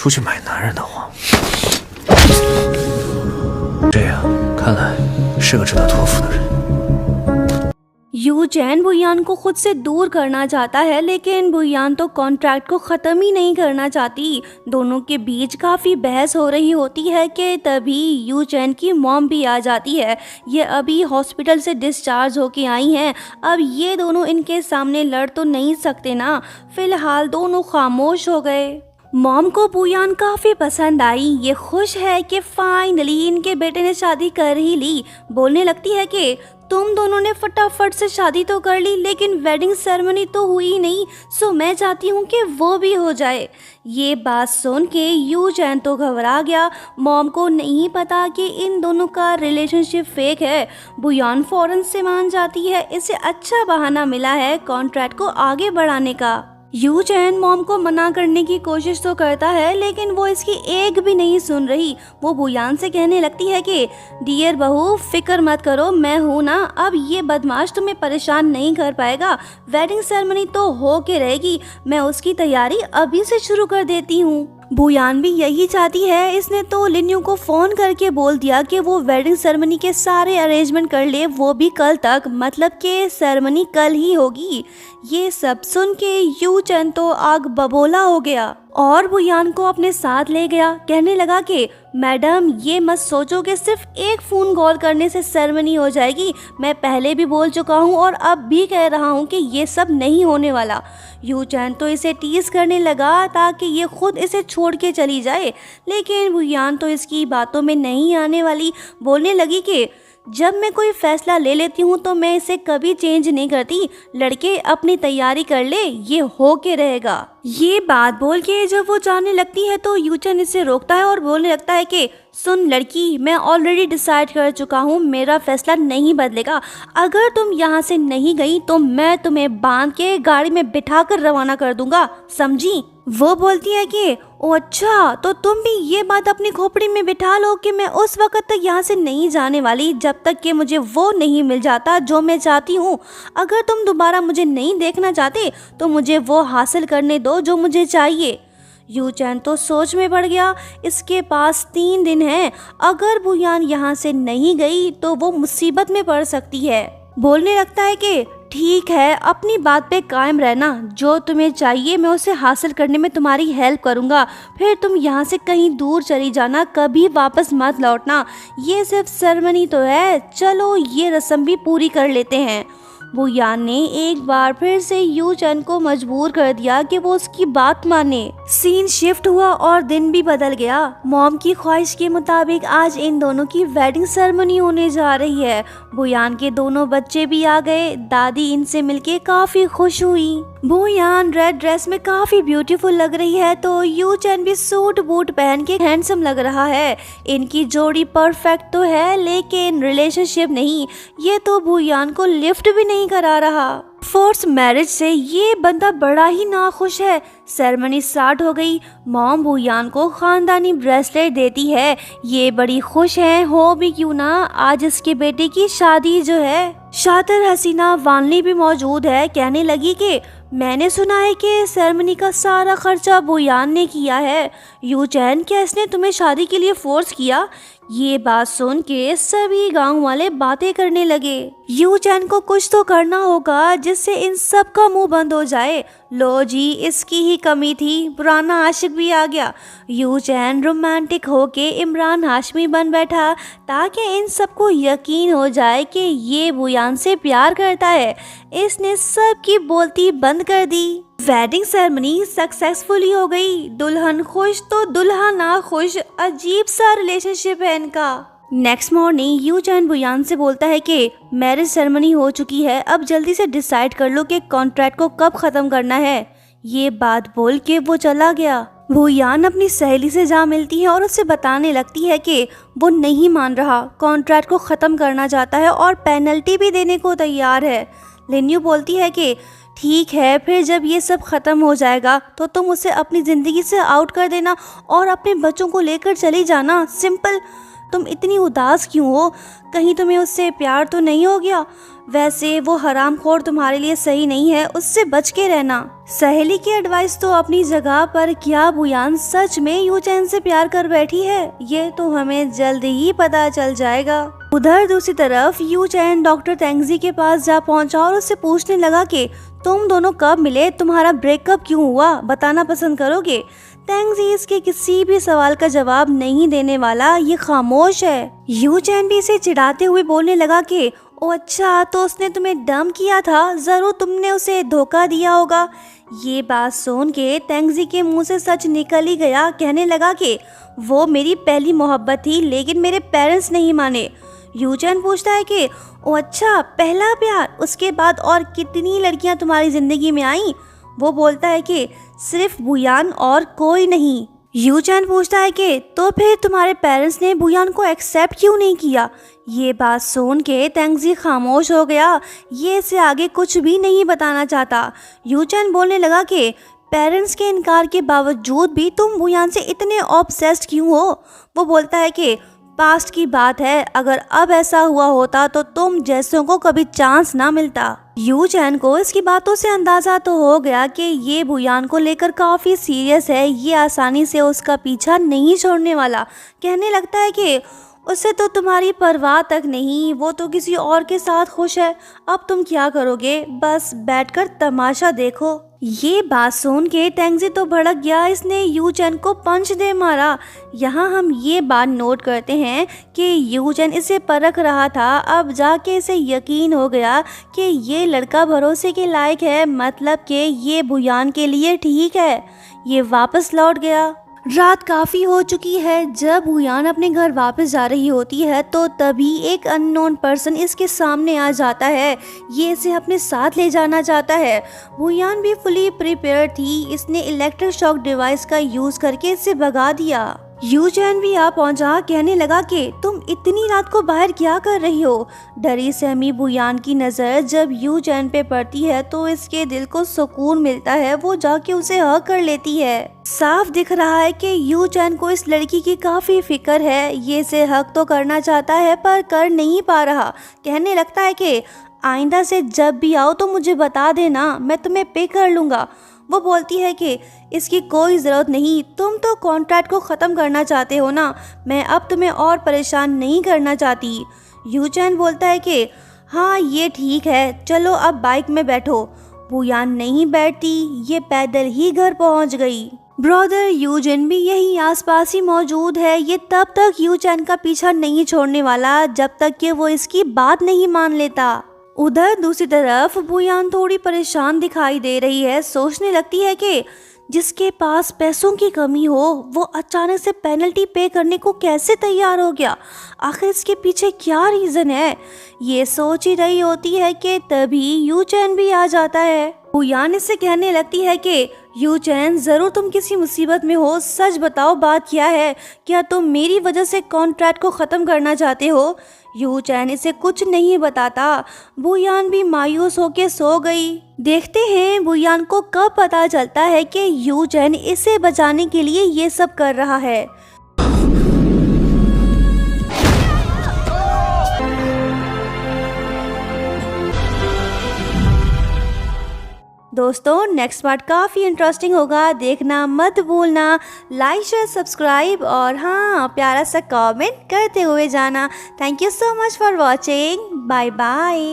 出去买男人的话，这样看来是个值得托付的人。यूचैन बुयान को खुद से दूर करना चाहता है, लेकिन बुयान तो कॉन्ट्रैक्ट को ख़त्म ही नहीं करना चाहती। दोनों के बीच काफ़ी बहस हो रही होती है कि तभी यूचैन की मॉम भी आ जाती है। ये अभी हॉस्पिटल से डिस्चार्ज होके आई हैं। अब ये दोनों इनके सामने लड़ तो नहीं सकते ना। फ़िलहाल दोनों खामोश हो गए। मॉम को बुयान काफ़ी पसंद आई। ये खुश है कि फाइनली इनके बेटे ने शादी कर ही ली। बोलने लगती है कि तुम दोनों ने फटाफट से शादी तो कर ली, लेकिन वेडिंग सेरेमनी तो हुई नहीं, सो मैं चाहती हूँ कि वो भी हो जाए। ये बात सुन के यूचैन तो घबरा गया। मॉम को नहीं पता कि इन दोनों का रिलेशनशिप फेक है। बुयान फौरन से मान जाती है। इसे अच्छा बहाना मिला है कॉन्ट्रैक्ट को आगे बढ़ाने का। यूचैन मॉम को मना करने की कोशिश तो करता है, लेकिन वो इसकी एक भी नहीं सुन रही। वो बुयान से कहने लगती है कि डियर बहू, फिक्र मत करो, मैं हूँ ना। अब ये बदमाश तुम्हें परेशान नहीं कर पाएगा। वेडिंग सेरेमनी तो हो के रहेगी, मैं उसकी तैयारी अभी से शुरू कर देती हूँ। बुयान भी यही चाहती है। इसने तो लिन्यू को फ़ोन करके बोल दिया कि वो वेडिंग सेरेमनी के सारे अरेंजमेंट कर ले, वो भी कल तक, मतलब कि सेरेमनी कल ही होगी। ये सब सुन के यूचैन तो आग बबोला हो गया और बुयान को अपने साथ ले गया। कहने लगा कि मैडम, ये मत सोचो कि सिर्फ एक फ़ोन कॉल करने से सेरेमनी हो जाएगी। मैं पहले भी बोल चुका हूँ और अब भी कह रहा हूँ कि ये सब नहीं होने वाला। यूचैन तो इसे टीज करने लगा ताकि ये खुद इसे छोड़ के चली जाए, लेकिन बुयान तो इसकी बातों में नहीं आने वाली। बोलने लगी कि जब मैं कोई फैसला ले लेती हूँ तो मैं इसे कभी चेंज नहीं करती। लड़के अपनी तैयारी कर ले, ये हो के रहेगा। ये बात बोल के जब वो जाने लगती है तो यूचैन इसे रोकता है और बोलने लगता है कि सुन लड़की, मैं ऑलरेडी डिसाइड कर चुका हूँ, मेरा फैसला नहीं बदलेगा। अगर तुम यहाँ से नहीं गई तो मैं तुम्हें बांध के गाड़ी में बिठा कर रवाना कर दूंगा, समझी? वो बोलती है कि ओ अच्छा, तो तुम भी ये बात अपनी खोपड़ी में बिठा लो कि मैं उस वक्त तक यहाँ से नहीं जाने वाली जब तक कि मुझे वो नहीं मिल जाता जो मैं चाहती हूँ। अगर तुम दोबारा मुझे नहीं देखना चाहते तो मुझे वो हासिल करने दो जो मुझे चाहिए। यूचैन तो सोच में पड़ गया। इसके पास 3 दिन हैं। अगर बुयान यहाँ से नहीं गई तो वो मुसीबत में पड़ सकती है। बोलने लगता है कि ठीक है, अपनी बात पे कायम रहना, जो तुम्हें चाहिए मैं उसे हासिल करने में तुम्हारी हेल्प करूँगा। फिर तुम यहाँ से कहीं दूर चली जाना, कभी वापस मत लौटना। ये सिर्फ सेरेमनी तो है, चलो ये रस्म भी पूरी कर लेते हैं। बुयान ने एक बार फिर से यूचैन को मजबूर कर दिया कि वो उसकी बात माने। सीन शिफ्ट हुआ और दिन भी बदल गया। मॉम की ख्वाहिश के मुताबिक आज इन दोनों की वेडिंग सेरेमनी होने जा रही है। बुयान के दोनों बच्चे भी आ गए। दादी इनसे मिलके काफी खुश हुई। बुयान रेड ड्रेस में काफी ब्यूटीफुल लग रही है तो यूचैन भी सूट बूट पहन के हैंडसम लग रहा है। इनकी जोड़ी परफेक्ट तो है, लेकिन रिलेशनशिप नहीं। ये तो बुयान को लिफ्ट भी नहीं करा रहा। फोर्स मैरिज से ये बंदा बड़ा ही नाखुश है। सेरेमनी स्टार्ट हो गई। मॉम बुयान को खानदानी ब्रेसलेट देती है। ये बड़ी खुश है, हो भी क्यों ना, आज इसके बेटे की शादी जो है। शातिर हसीना वानली भी मौजूद है। कहने लगी कि मैंने सुना है कि सेरेमनी का सारा खर्चा बुयान ने किया है। यूचैन, क्या इसने तुम्हें शादी के लिए फोर्स किया? ये बात सुन के सभी गांव वाले बातें करने लगे। यूचैन को कुछ तो करना होगा जिससे इन सब का मुंह बंद हो जाए। लो जी, इसकी ही कमी थी, पुराना आशिक भी आ गया। यूचैन रोमांटिक होके इमरान हाशमी बन बैठा ताकि इन सबको यकीन हो जाए कि ये बुयान से प्यार करता है। इसने सबकी बोलती बंद कर दी। वेडिंग सेरेमनी सक्सेसफुली हो गई। दुल्हन खुश तो दुल्हा ना खुश। अजीब सा रिलेशनशिप है इनका। नेक्स्ट मॉर्निंग यूचैन बुयान से बोलता है कि मैरिज सेरेमनी हो चुकी है, अब जल्दी से डिसाइड कर लो कि कॉन्ट्रैक्ट को कब ख़त्म करना है। ये बात बोल के वो चला गया। बुयान अपनी सहेली से जा मिलती है और उससे बताने लगती है कि वो नहीं मान रहा, कॉन्ट्रैक्ट को ख़त्म करना चाहता है और पेनल्टी भी देने को तैयार है। लिन्यू बोलती है कि ठीक है, फिर जब ये सब ख़त्म हो जाएगा तो तुम उसे अपनी ज़िंदगी से आउट कर देना और अपने बच्चों को लेकर चली जाना, सिंपल। तुम इतनी उदास क्यों हो? कहीं तुम्हें उससे प्यार तो नहीं हो गया? वैसे वो हरामखोर तुम्हारे लिए सही नहीं है, उससे बच के रहना। सहेली की एडवाइस तो अपनी जगह पर क्या बुयान सच में यू चैन से प्यार कर बैठी है? ये तो हमें जल्द ही पता चल जाएगा। उधर दूसरी तरफ यू चैन डॉक्टर तेंगजी के पास जा पहुंचा और उससे पूछने लगा कि तुम दोनों कब मिले, तुम्हारा ब्रेकअप क्यों हुआ, बताना पसंद करोगे? तेंगजी इसके किसी भी सवाल का जवाब नहीं देने वाला, ये खामोश है। यू चैन भी इसे चिढ़ाते हुए बोलने लगा कि ओ अच्छा, तो उसने तुम्हें डम किया था, जरूर तुमने उसे धोखा दिया होगा। ये बात सुन के तेंगजी के मुंह से सच निकल ही गया। कहने लगा कि वो मेरी पहली मोहब्बत थी, लेकिन मेरे पेरेंट्स नहीं माने। यू चैन पूछता है कि ओ अच्छा, पहला प्यार, उसके बाद और कितनी लड़कियां तुम्हारी जिंदगी में आई? वो बोलता है कि सिर्फ बुयान और कोई नहीं। यू चैन पूछता है कि तो फिर तुम्हारे पेरेंट्स ने बुयान को एक्सेप्ट क्यों नहीं किया? ये बात सुन के तेंगजी खामोश हो गया। ये इसे आगे कुछ भी नहीं बताना चाहता। यू चैन बोलने लगा कि पेरेंट्स के इनकार के बावजूद भी तुम बुयान से इतने ऑब्सेस्ड क्यों हो? वो बोलता है कि पास्ट की बात है, अगर अब ऐसा हुआ होता तो तुम जैसों को कभी चांस ना मिलता। यू चैन को इसकी बातों से अंदाजा तो हो गया कि ये बुयान को लेकर काफ़ी सीरियस है, ये आसानी से उसका पीछा नहीं छोड़ने वाला। कहने लगता है कि उसे तो तुम्हारी परवाह तक नहीं, वो तो किसी और के साथ खुश है। अब तुम क्या करोगे? बस बैठकर तमाशा देखो। ये बात सुन के तेंगजी तो भड़क गया। इसने यू चैन को पंच दे मारा। यहाँ हम ये बात नोट करते हैं कि यू चैन इसे परख रहा था, अब जाके इसे यकीन हो गया कि ये लड़का भरोसे के लायक है, मतलब कि ये बुयान के लिए ठीक है। ये वापस लौट गया। रात काफ़ी हो चुकी है। जब बुयान अपने घर वापस जा रही होती है तो तभी एक अननोन पर्सन इसके सामने आ जाता है। ये इसे अपने साथ ले जाना चाहता है। बुयान भी फुली प्रिपेयर थी। इसने इलेक्ट्रिक शॉक डिवाइस का यूज़ करके इसे भगा दिया। यू चैन भी आ पहुंचा। कहने लगा कि तुम इतनी रात को बाहर क्या कर रही हो? डरी सहमी बुयान की नज़र जब यू चैन पे पड़ती है तो इसके दिल को सुकून मिलता है। वो जाके उसे हग कर लेती है। साफ दिख रहा है कि यू चैन को इस लड़की की काफ़ी फिक्र है। ये इसे हक तो करना चाहता है पर कर नहीं पा रहा। कहने लगता है कि आइंदा से जब भी आओ तो मुझे बता देना, मैं तुम्हें पिक कर लूँगा। वो बोलती है कि इसकी कोई ज़रूरत नहीं, तुम तो कॉन्ट्रैक्ट को ख़त्म करना चाहते हो ना, मैं अब तुम्हें और परेशान नहीं करना चाहती। यू चैन बोलता है कि हाँ ये ठीक है, चलो अब बाइक में बैठो। बुयान नहीं बैठती, ये पैदल ही घर पहुंच गई। ब्रदर यूजिन भी यहीं आसपास ही मौजूद है। ये तब तक यू चैन का पीछा नहीं छोड़ने वाला जब तक कि वो इसकी बात नहीं मान लेता। उधर दूसरी तरफ बुयान थोड़ी परेशान दिखाई दे रही है। सोचने लगती है कि जिसके पास पैसों की कमी हो वो अचानक से पेनल्टी पे करने को कैसे तैयार हो गया? आखिर इसके पीछे क्या रीज़न है? ये सोच ही रही होती है कि तभी यू चैन भी आ जाता है। बुयान इससे कहने लगती है कि यू चैन, ज़रूर तुम किसी मुसीबत में हो, सच बताओ बात क्या है? क्या तुम मेरी वजह से कॉन्ट्रैक्ट को ख़त्म करना चाहते हो? यू चैन इसे कुछ नहीं बताता। बुयान भी मायूस होके सो गई। देखते हैं बुयान को कब पता चलता है कि यू चैन इसे बचाने के लिए ये सब कर रहा है। दोस्तों नेक्स्ट पार्ट काफ़ी इंटरेस्टिंग होगा, देखना मत भूलना। लाइक शेयर सब्सक्राइब और हाँ प्यारा सा कमेंट करते हुए जाना। Thank you so much for watching. Bye bye.